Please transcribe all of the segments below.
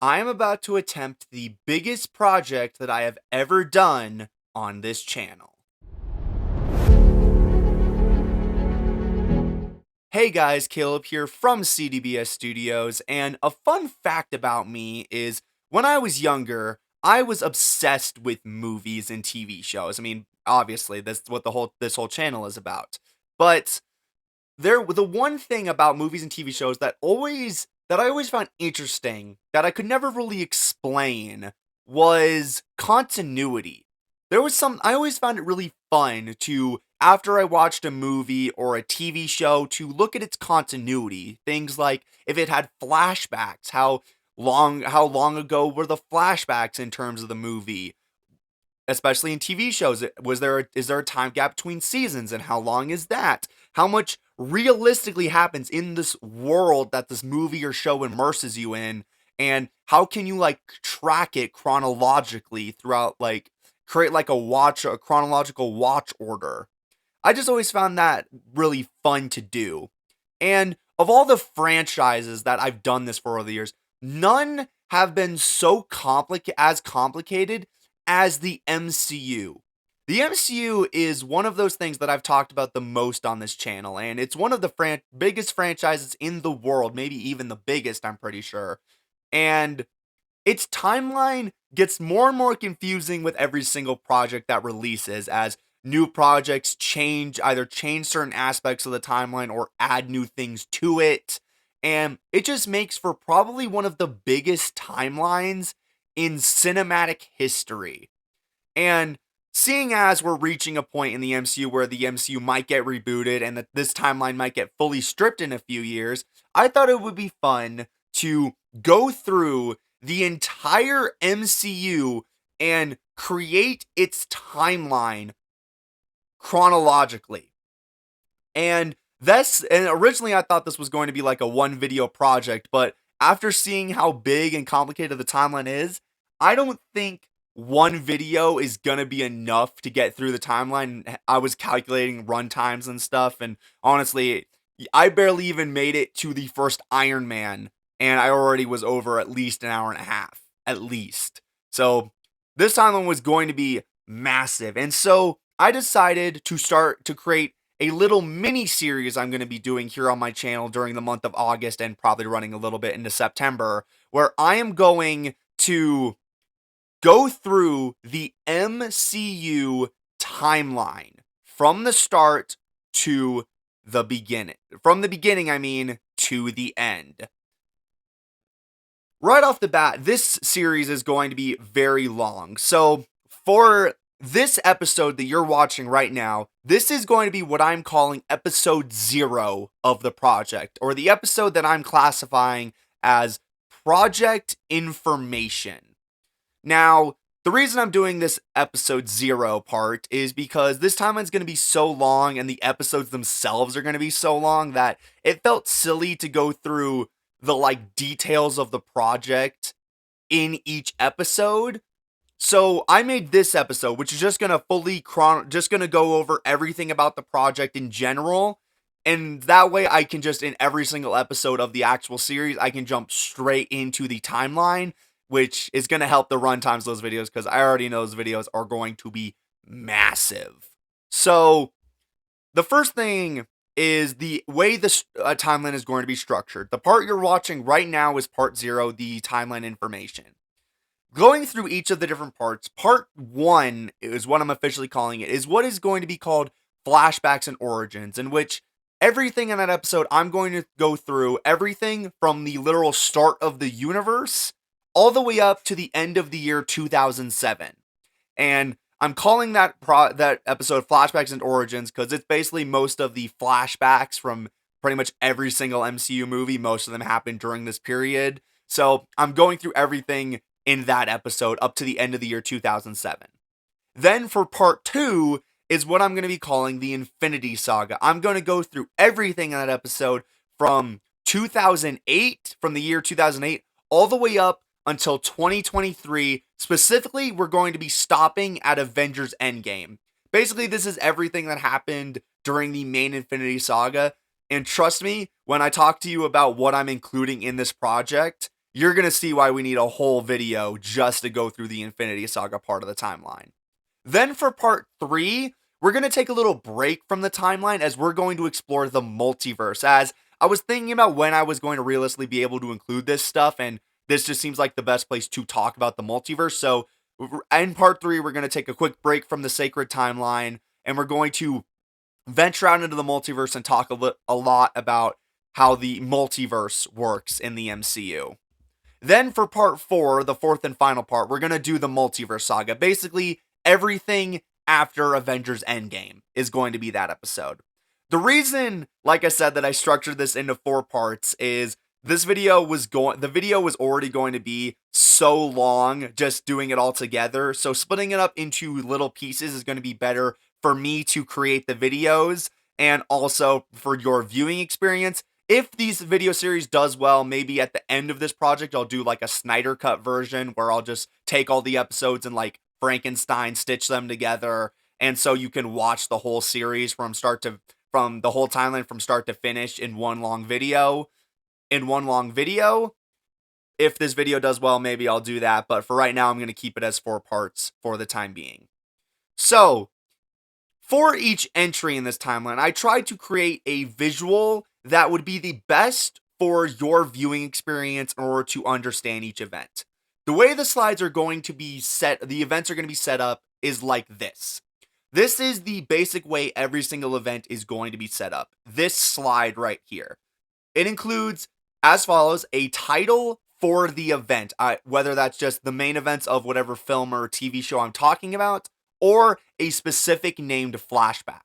I am about to attempt the biggest project that I have ever done on this channel. Hey guys, Caleb here from CDBS Studios, and a fun fact about me is when I was younger, I was obsessed with movies and TV shows. I mean, obviously, that's what this whole channel is about. But the one thing about movies and TV shows that I always found interesting that I could never really explain was continuity. I always found it really fun to, after I watched a movie or a TV show, to look at its continuity. Things like if it had flashbacks, how long ago were the flashbacks in terms of the movie? Especially in TV shows, is there a time gap between seasons, and how long is that? How much realistically happens in this world that this movie or show immerses you in, and how can you track it chronologically throughout, create a chronological watch order. I just always found that really fun to do. And of all the franchises that I've done this for over the years, none have been so complicated as the MCU. The MCU is one of those things that I've talked about the most on this channel, and it's one of the biggest franchises in the world, maybe even the biggest, I'm pretty sure. And its timeline gets more and more confusing with every single project that releases, as new projects either change certain aspects of the timeline or add new things to it. And it just makes for probably one of the biggest timelines in cinematic history. And seeing as we're reaching a point in the MCU where the MCU might get rebooted and that this timeline might get fully stripped in a few years, I thought it would be fun to go through the entire MCU and create its timeline chronologically. And originally I thought this was going to be like a one video project, but after seeing how big and complicated the timeline is, I don't think one video is gonna be enough to get through the timeline. I was calculating run times and stuff, and honestly, I barely even made it to the first Iron Man, and I already was over at least an hour and a half, at least. So this timeline was going to be massive, and so I decided to start to create a little mini series I'm going to be doing here on my channel during the month of August and probably running a little bit into September, where I am going to go through the MCU timeline from the start to the beginning. From the beginning, I mean, to the end. Right off the bat, this series is going to be very long. So for this episode that you're watching right now, this is going to be what I'm calling episode 0 of the project, or the episode that I'm classifying as project information. Now, the reason I'm doing this episode 0 part is because this timeline's going to be so long and the episodes themselves are going to be so long that it felt silly to go through the details of the project in each episode. So I made this episode, which is just gonna go over everything about the project in general, and that way I can just, in every single episode of the actual series, I can jump straight into the timeline, which is gonna help the run times of those videos, because I already know those videos are going to be massive. So the first thing is the way this timeline is going to be structured. The part you're watching right now is part 0, the timeline information. Going through each of the different parts, part 1 is what I'm officially calling it, is what is going to be called flashbacks and origins, in which everything in that episode, I'm going to go through everything from the literal start of the universe all the way up to the end of the year 2007. And I'm calling that episode Flashbacks and Origins because it's basically most of the flashbacks from pretty much every single MCU movie. Most of them happened during this period. So I'm going through everything in that episode up to the end of the year 2007. Then for part 2 is what I'm going to be calling the Infinity Saga. I'm going to go through everything in that episode from 2008, from the year 2008, all the way up until 2023. Specifically, we're going to be stopping at Avengers Endgame. Basically, this is everything that happened during the main Infinity Saga. And trust me, when I talk to you about what I'm including in this project, you're going to see why we need a whole video just to go through the Infinity Saga part of the timeline. Then for part 3, we're going to take a little break from the timeline as we're going to explore the multiverse. As I was thinking about when I was going to realistically be able to include this stuff, and this just seems like the best place to talk about the multiverse. So in part 3, we're going to take a quick break from the sacred timeline, and we're going to venture out into the multiverse and talk a lot about how the multiverse works in the MCU. Then for part 4, the fourth and final part, we're going to do the multiverse saga. Basically, everything after Avengers Endgame is going to be that episode. The reason, like I said, that I structured this into 4 parts is the video was already going to be so long just doing it all together. So splitting it up into little pieces is going to be better for me to create the videos and also for your viewing experience. If these video series does well, maybe at the end of this project, I'll do like a Snyder Cut version where I'll just take all the episodes and like Frankenstein stitch them together. And so you can watch the whole series from the whole timeline from start to finish in one long video. If this video does well, maybe I'll do that. But for right now, I'm going to keep it as 4 parts for the time being. So for each entry in this timeline, I tried to create a visual that would be the best for your viewing experience in order to understand each event. The way the slides are going to be the events are going to be set up is like this. This is the basic way every single event is going to be set up. This slide right here. It includes, as follows, a title for the event, whether that's just the main events of whatever film or TV show I'm talking about, or a specific named flashback.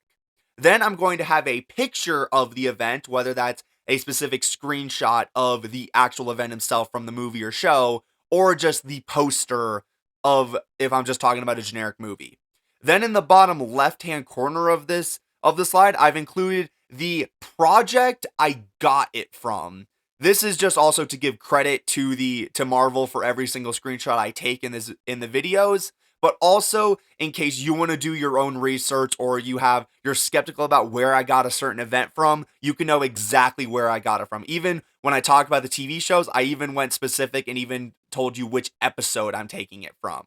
Then I'm going to have a picture of the event, whether that's a specific screenshot of the actual event itself from the movie or show, or just the poster of if I'm just talking about a generic movie. Then in the bottom left-hand corner of the slide, I've included the project I got it from. This is just also to give credit to Marvel for every single screenshot I take in the videos, but also in case you want to do your own research or you're skeptical about where I got a certain event from, you can know exactly where I got it from. Even when I talk about the TV shows, I even went specific and even told you which episode I'm taking it from.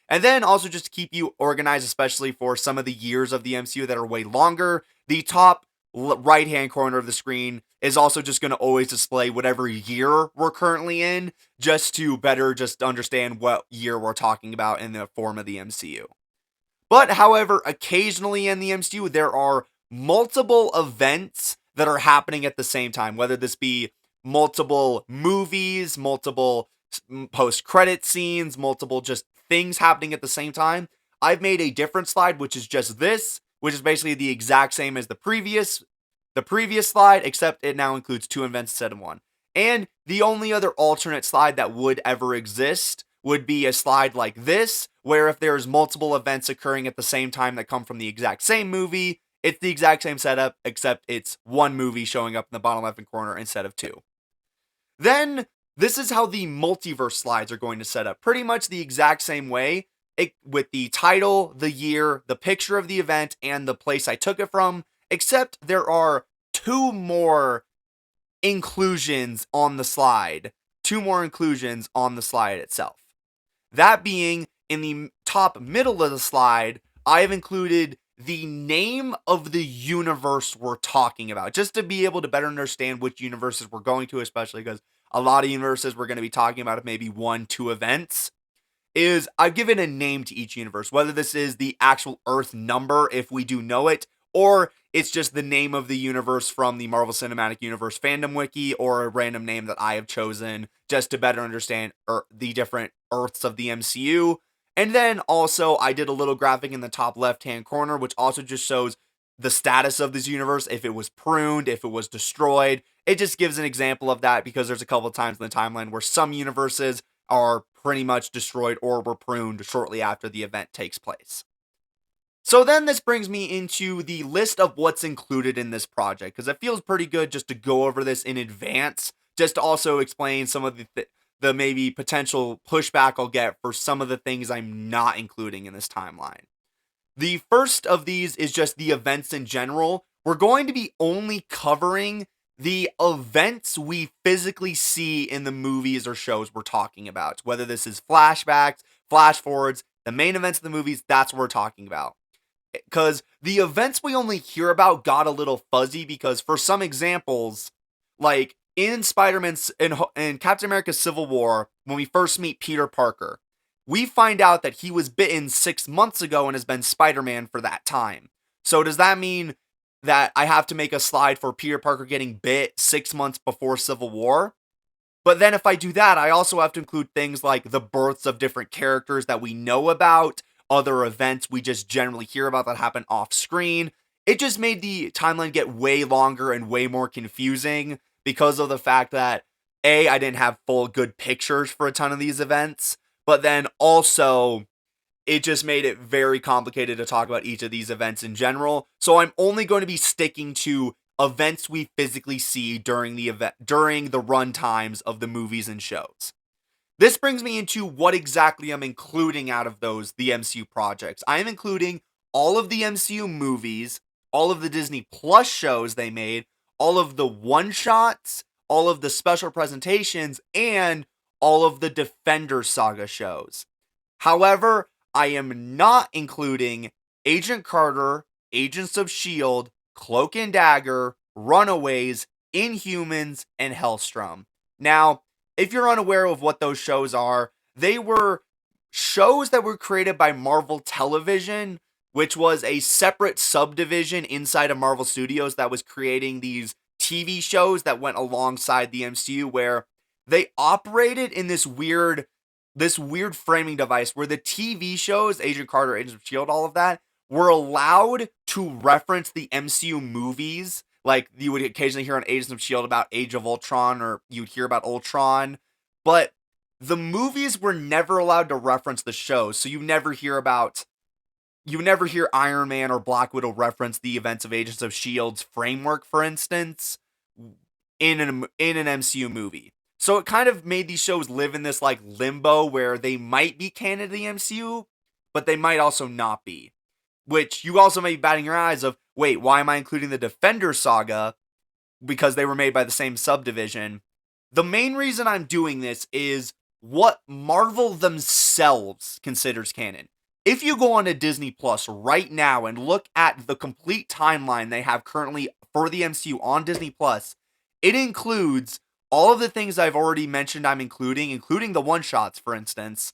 And then also just to keep you organized, especially for some of the years of the MCU that are way longer, the top right-hand corner of the screen is also just going to always display whatever year we're currently in, just to better just understand what year we're talking about in the form of the MCU. But however, occasionally in the MCU, there are multiple events that are happening at the same time, whether this be multiple movies, multiple post-credit scenes, multiple just things happening at the same time. I've made a different slide, which is just this, which is basically the exact same as the previous slide, except it now includes 2 events instead of 1. And the only other alternate slide that would ever exist would be a slide like this, where if there's multiple events occurring at the same time that come from the exact same movie, it's the exact same setup, except it's 1 movie showing up in the bottom left-hand corner instead of 2. Then this is how the multiverse slides are going to set up. Pretty much the exact same way, with the title, the year, the picture of the event, and the place I took it from, except there are 2 more inclusions on the slide. 2 more inclusions on the slide itself. That being, in the top middle of the slide, I have included the name of the universe we're talking about, just to be able to better understand which universes we're going to, especially because a lot of universes we're going to be talking about maybe 1-2 events. I've given a name to each universe, whether this is the actual Earth number, if we do know it, or it's just the name of the universe from the Marvel Cinematic Universe fandom wiki, or a random name that I have chosen just to better understand the different Earths of the MCU. And then also I did a little graphic in the top left-hand corner, which also just shows the status of this universe, if it was pruned, if it was destroyed. It just gives an example of that because there's a couple of times in the timeline where some universes are pretty much destroyed or were pruned shortly after the event takes place. So then this brings me into the list of what's included in this project, because it feels pretty good just to go over this in advance, just to also explain some of the maybe potential pushback I'll get for some of the things I'm not including in this timeline. The first of these is just the events in general. We're going to be only covering the events we physically see in the movies or shows we're talking about. Whether this is flashbacks, flash forwards, the main events of the movies, that's what we're talking about. Because the events we only hear about got a little fuzzy because for some examples, like in Spider-Man's in Captain America Civil War, when we first meet Peter Parker, we find out that he was bitten 6 months ago and has been Spider-Man for that time. So does that mean that I have to make a slide for Peter Parker getting bit 6 months before Civil War? But then if I do that, I also have to include things like the births of different characters that we know about, other events we just generally hear about that happen off screen. It just made the timeline get way longer and way more confusing because of the fact that A, I didn't have full good pictures for a ton of these events, but then also it just made it very complicated to talk about each of these events in general. So I'm only going to be sticking to events we physically see during the run times of the movies and shows. This brings me into what exactly I'm including out of the MCU projects. I am including all of the MCU movies, all of the Disney Plus shows they made, all of the one-shots, all of the special presentations, and all of the Defender Saga shows. However, I am not including Agent Carter, Agents of S.H.I.E.L.D., Cloak and Dagger, Runaways, Inhumans, and Hellstrom. Now, if you're unaware of what those shows are, they were shows that were created by Marvel Television, which was a separate subdivision inside of Marvel Studios that was creating these TV shows that went alongside the MCU, where they operated in this weird framing device where the TV shows, Agent Carter, Agents of S.H.I.E.L.D., all of that, were allowed to reference the MCU movies. Like, you would occasionally hear on Agents of S.H.I.E.L.D. about Age of Ultron, or you'd hear about Ultron. But the movies were never allowed to reference the shows, so you never hear Iron Man or Black Widow reference the events of Agents of S.H.I.E.L.D.'s framework, for instance, in an MCU movie. So it kind of made these shows live in this like limbo where they might be canon to the MCU, but they might also not be. Which you also may be batting your eyes of, wait, why am I including the Defender Saga? Because they were made by the same subdivision. The main reason I'm doing this is what Marvel themselves considers canon. If you go on to Disney Plus right now and look at the complete timeline they have currently for the MCU on Disney Plus, it includes all of the things I've already mentioned I'm including the one-shots, for instance.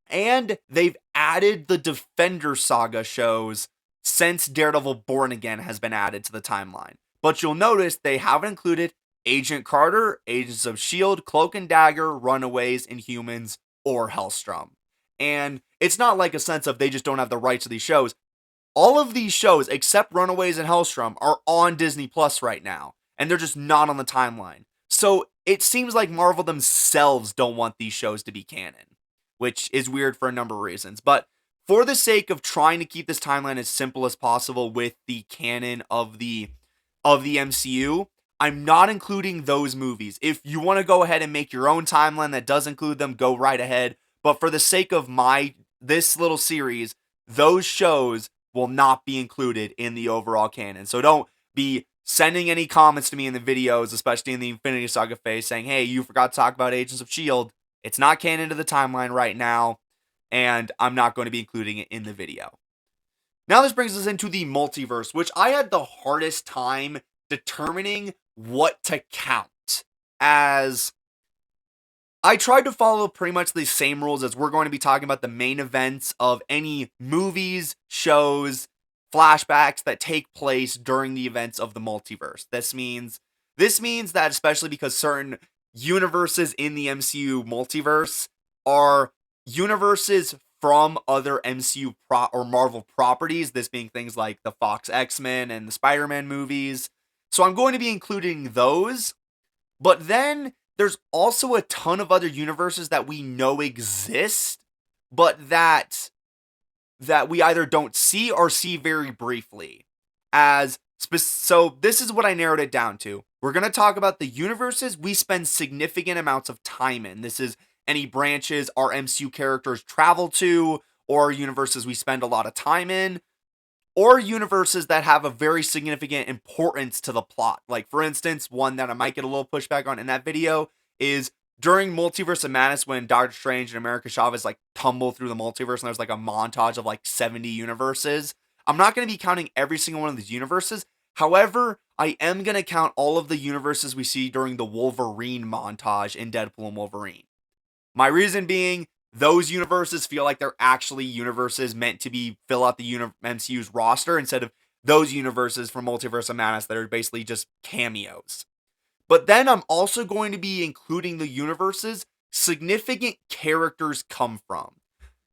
And they've added the Defender Saga shows since Daredevil Born Again has been added to the timeline. But you'll notice they haven't included Agent Carter, Agents of S.H.I.E.L.D., Cloak and Dagger, Runaways, Inhumans, or Hellstrom. And it's not like a sense of they just don't have the rights to these shows. All of these shows, except Runaways and Hellstrom, are on Disney Plus right now. And they're just not on the timeline. So it seems like Marvel themselves don't want these shows to be canon, which is weird for a number of reasons. But for the sake of trying to keep this timeline as simple as possible with the canon of the MCU, I'm not including those movies. If you want to go ahead and make your own timeline that does include them, go right ahead. But for the sake of this little series, those shows will not be included in the overall canon. So don't be sending any comments to me in the videos, especially in the Infinity Saga phase, saying, hey, you forgot to talk about Agents of S.H.I.E.L.D. It's not canon to the timeline right now, and I'm not going to be including it in the video. Now this brings us into the multiverse, which I had the hardest time determining what to count, as I tried to follow pretty much the same rules as we're going to be talking about the main events of any movies, shows, flashbacks that take place during the events of the multiverse. This means that, especially because certain universes in the MCU multiverse are universes from other MCU or Marvel properties, this being things like the Fox X-Men and the Spider-Man movies. So I'm going to be including those, but then there's also a ton of other universes that we know exist, but that we either don't see or see very briefly. So this is what I narrowed it down to. We're going to talk about the universes we spend significant amounts of time in. This is any branches our MCU characters travel to, or universes we spend a lot of time in. or universes that have a very significant importance to the plot. Like, for instance, one that I might get a little pushback on in that video is during Multiverse of Madness when Doctor Strange and America Chavez like tumble through the multiverse and there's like a montage of like 70 universes. I'm not going to be counting every single one of these universes. However, I am going to count all of the universes we see during the Wolverine montage in Deadpool and Wolverine. My reason being, those universes feel like they're actually universes meant to be fill out the MCU's roster instead of those universes from Multiverse of Madness that are basically just cameos. But then I'm also going to be including the universes significant characters come from.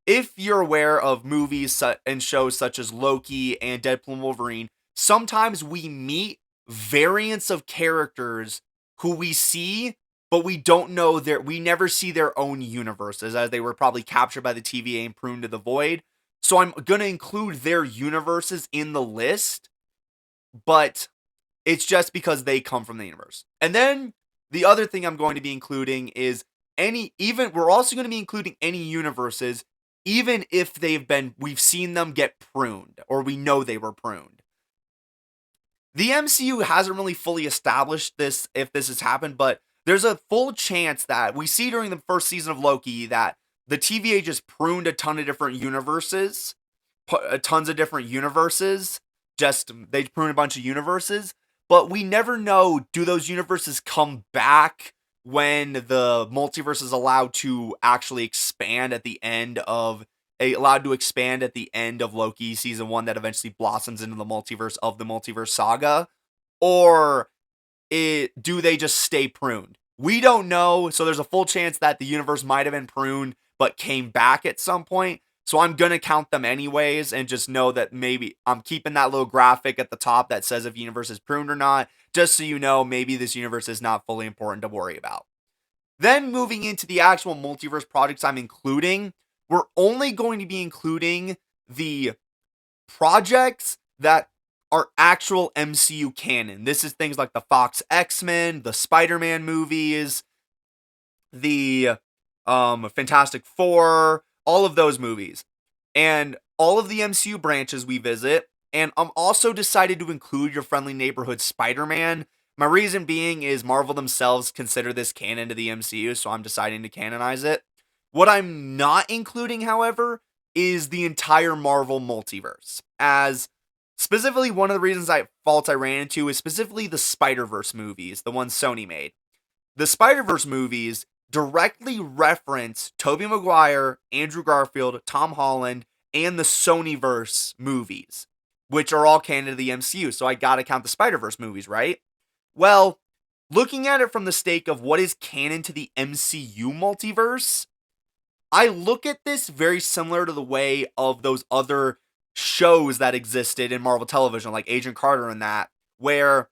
If you're aware of movies and shows such as Loki and Deadpool and Wolverine, sometimes we meet variants of characters who we see, but we don't know we never see their own universes, as they were probably captured by the TVA and pruned to the void. So I'm going to include their universes in the list, but it's just because they come from the universe. And then the other thing I'm going to be including is we're also going to be including any universes, even if we've seen them get pruned, or we know they were pruned. The MCU hasn't really fully established this, if this has happened, but there's a full chance that we see during the first season of Loki that the TVA just pruned a ton of different universes, they pruned a bunch of universes, but we never know, do those universes come back when the multiverse is allowed to actually expand at the end of Loki season 1 that eventually blossoms into the multiverse saga, or do they just stay pruned? We don't know, so there's a full chance that the universe might have been pruned but came back at some point. So I'm going to count them anyways and just know that maybe I'm keeping that little graphic at the top that says if universe is pruned or not, just so you know maybe this universe is not fully important to worry about. Then moving into the actual multiverse projects I'm including, we're only going to be including the projects that are actual MCU canon. This is things like the Fox X-Men, the Spider-Man movies, the Fantastic Four, all of those movies, and all of the MCU branches we visit. And I'm also decided to include your friendly neighborhood Spider-Man. My reason being is Marvel themselves consider this canon to the MCU, so I'm deciding to canonize it. What I'm not including, however, is the entire Marvel multiverse, as specifically one of the reasons I ran into is specifically the Spider-Verse movies, the ones Sony made. The Spider-Verse movies directly reference Tobey Maguire, Andrew Garfield, Tom Holland, and the Sonyverse movies, which are all canon to the MCU, so I gotta count the Spider-Verse movies, right? Well, looking at it from the stake of what is canon to the MCU multiverse, I look at this very similar to the way of those other shows that existed in Marvel television, like Agent Carter and that, where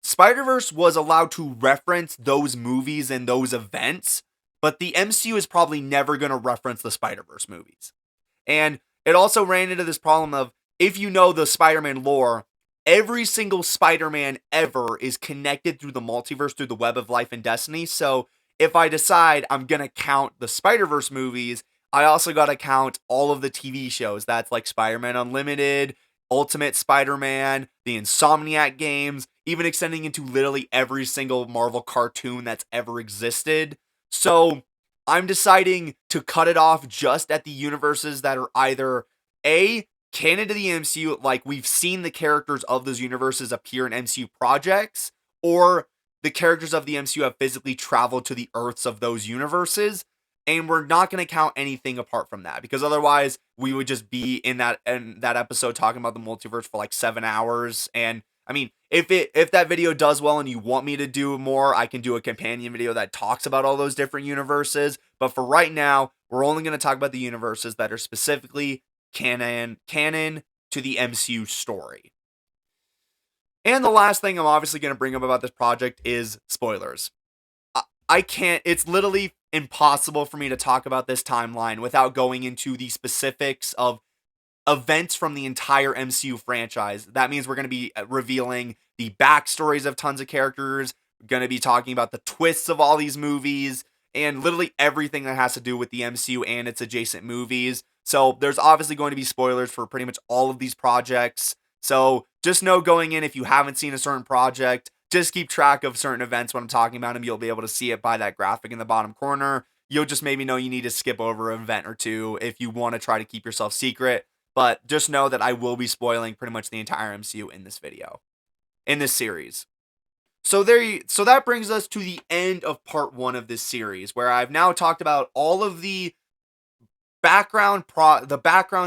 Spider-Verse was allowed to reference those movies and those events, but the MCU is probably never going to reference the Spider-Verse movies. And it also ran into this problem of, if you know the Spider-Man lore, every single Spider-Man ever is connected through the multiverse, through the web of life and destiny. So if I decide I'm going to count the Spider-Verse movies, I also got to count all of the TV shows. That's like Spider-Man Unlimited, Ultimate Spider-Man, the Insomniac games, even extending into literally every single Marvel cartoon that's ever existed. So I'm deciding to cut it off just at the universes that are either A, canon to the MCU, like we've seen the characters of those universes appear in MCU projects, or the characters of the MCU have physically traveled to the Earths of those universes. And we're not going to count anything apart from that, because otherwise we would just be in that episode talking about the multiverse for like 7 hours. And I mean, if that video does well and you want me to do more, I can do a companion video that talks about all those different universes. But for right now, we're only going to talk about the universes that are specifically canon to the MCU story. And the last thing I'm obviously going to bring up about this project is spoilers. I can't, it's literally impossible for me to talk about this timeline without going into the specifics of events from the entire MCU franchise. That means we're going to be revealing the backstories of tons of characters. We're going to be talking about the twists of all these movies. and literally everything that has to do with the MCU and its adjacent movies. So there's obviously going to be spoilers for pretty much all of these projects. So just know going in, if you haven't seen a certain project, just keep track of certain events when I'm talking about them. You'll be able to see it by that graphic in the bottom corner. You'll just maybe know you need to skip over an event or two if you want to try to keep yourself secret. But just know that I will be spoiling pretty much the entire MCU in this video, in this series. So that brings us to the end of part 1 of this series, where I've now talked about all of the background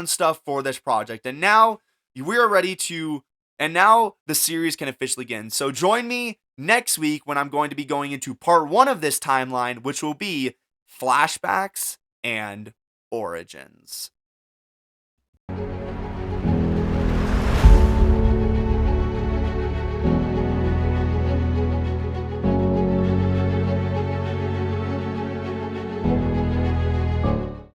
stuff for this project. And now we are ready to and now the series can officially begin. So join me next week when I'm going to be going into part 1 of this timeline, which will be flashbacks and origins.